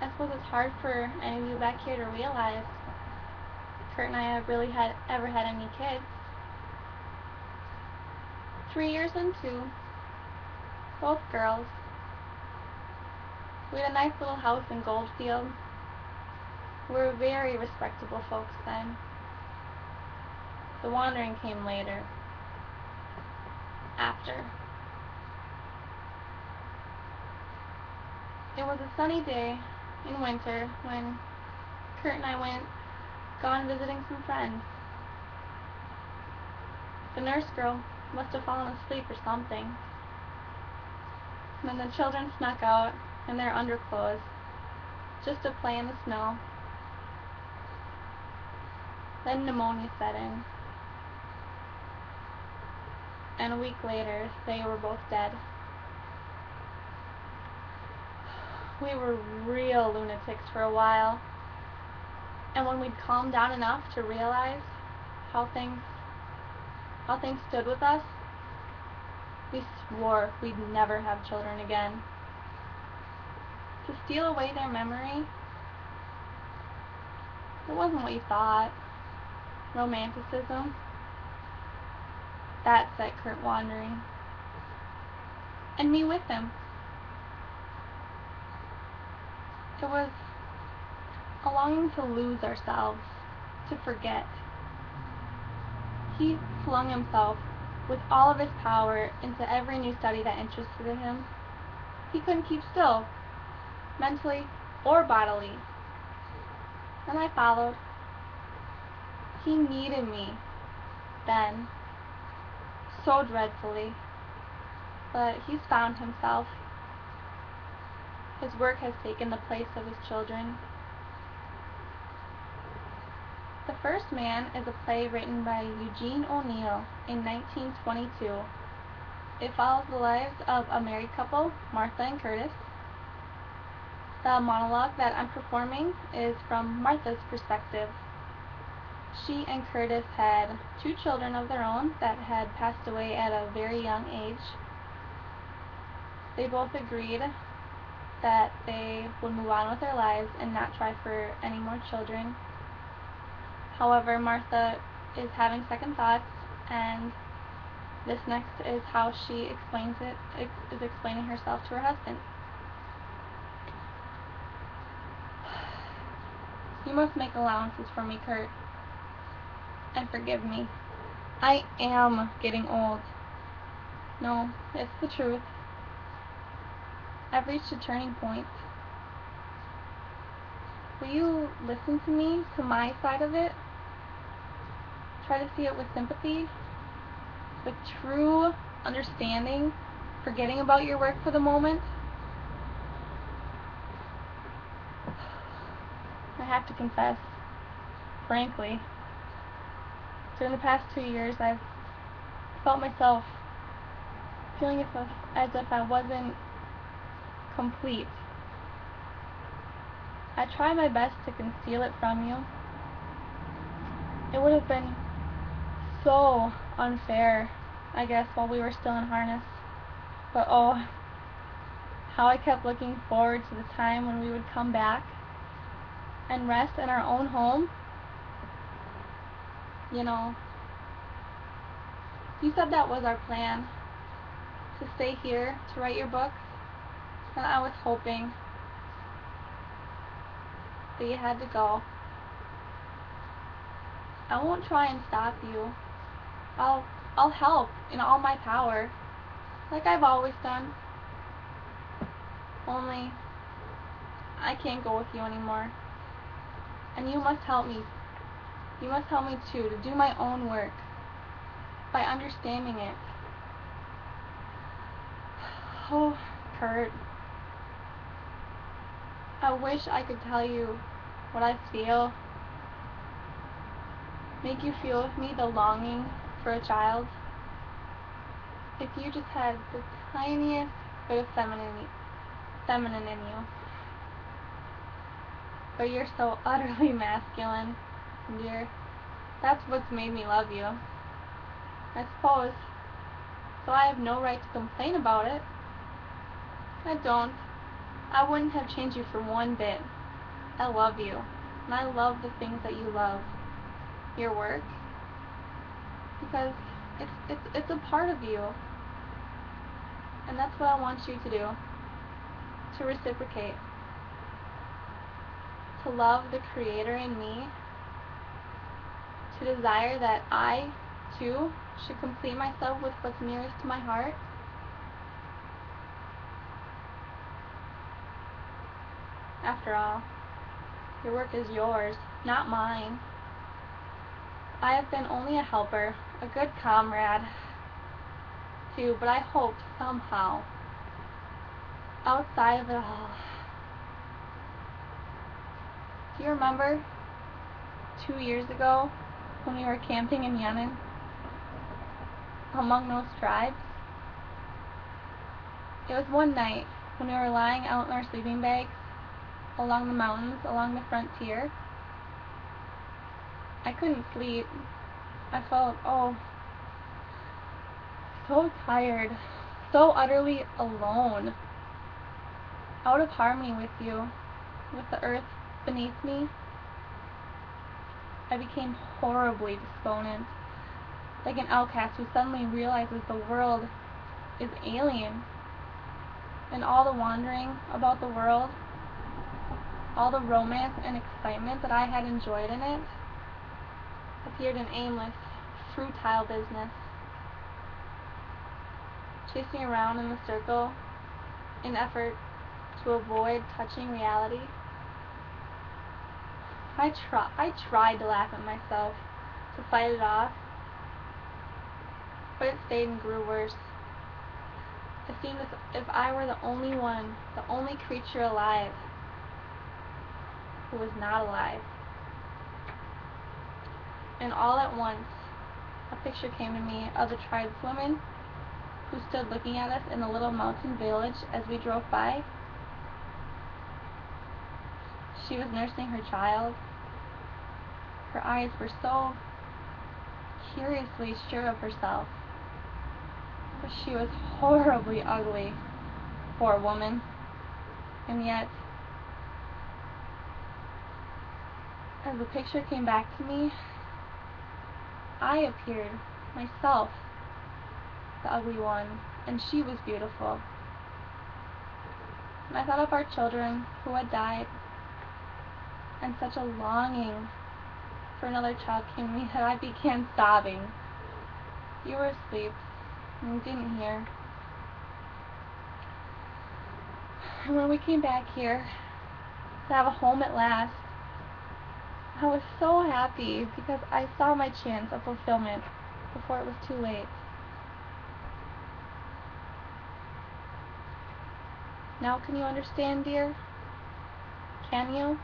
I suppose it's hard for any of you back here to realize Kurt and I have really ever had any kids. 3 years into, both girls. We had a nice little house in Goldfield. We were very respectable folks then. The wandering came later. After. It was a sunny day in winter when Kurt and I gone visiting some friends. The nurse girl must have fallen asleep or something. And then the children snuck out in their underclothes just to play in the snow. Then pneumonia set in. And a week later, they were both dead. We were real lunatics for a while. And when we'd calmed down enough to realize how things stood with us, we swore we'd never have children again. To steal away their memory, it wasn't what you thought. Romanticism. That set Kurt wandering. And me with him. It was a longing to lose ourselves, to forget. He flung himself with all of his power into every new study that interested him. He couldn't keep still, mentally or bodily. And I followed. He needed me then, so dreadfully, but he's found himself. His work has taken the place of his children. The First Man is a play written by Eugene O'Neill in 1922. It follows the lives of a married couple, Martha and Curtis. The monologue that I'm performing is from Martha's perspective. She and Curtis had 2 children of their own that had passed away at a very young age. They both agreed that they would move on with their lives and not try for any more children. However, Martha is having second thoughts, and this next is how she is explaining herself to her husband. You must make allowances for me, Kurt, and forgive me. I am getting old. No, it's the truth. I've reached a turning point. Will you listen to me, to my side of it? Try to see it with sympathy, with true understanding, forgetting about your work for the moment. I have to confess, frankly, during the past 2 years I've felt myself feeling as if I wasn't complete. I try my best to conceal it from you. It would have been so unfair, I guess, while we were still in harness. But oh, how I kept looking forward to the time when we would come back and rest in our own home. You know, you said that was our plan, to stay here, to write your books, and I was hoping that you had to go. I won't try and stop you. I'll help in all my power, like I've always done. Only, I can't go with you anymore. And you must help me. You must help me too, to do my own work, by understanding it. Oh, Kurt. I wish I could tell you what I feel. Make you feel with me the longing for a child. If you just had the tiniest bit of feminine in you. But you're so utterly masculine, dear. That's what's made me love you, I suppose. So I have no right to complain about it. I don't. I wouldn't have changed you for one bit. I love you, and I love the things that you love, your work, because it's a part of you, and that's what I want you to do, to reciprocate, to love the Creator in me, to desire that I, too, should complete myself with what's nearest to my heart. After all, your work is yours, not mine. I have been only a helper, a good comrade, too, but I hope somehow, outside of it all. Do you remember 2 years ago when we were camping in Yemen among those tribes? It was one night when we were lying out in our sleeping bags along the mountains, along the frontier. I couldn't sleep. I felt, so tired, so utterly alone, out of harmony with you, with the earth beneath me. I became horribly despondent, like an outcast who suddenly realizes the world is alien, and all the wandering about the world, all the romance and excitement that I had enjoyed in it, appeared an aimless, futile business, chasing around in the circle in effort to avoid touching reality. I tried to laugh at myself, to fight it off, but it stayed and grew worse. It seemed as if I were the only one, the only creature alive who was not alive. And all at once, a picture came to me of the tribeswoman who stood looking at us in the little mountain village as we drove by. She was nursing her child. Her eyes were so curiously sure of herself, but she was horribly ugly, poor woman. And yet, as the picture came back to me, I appeared, myself, the ugly one, and she was beautiful. And I thought of our children who had died, and such a longing for another child came to me that I began sobbing. You were asleep, and you didn't hear. And when we came back here to have a home at last, I was so happy because I saw my chance of fulfillment before it was too late. Now can you understand, dear? Can you?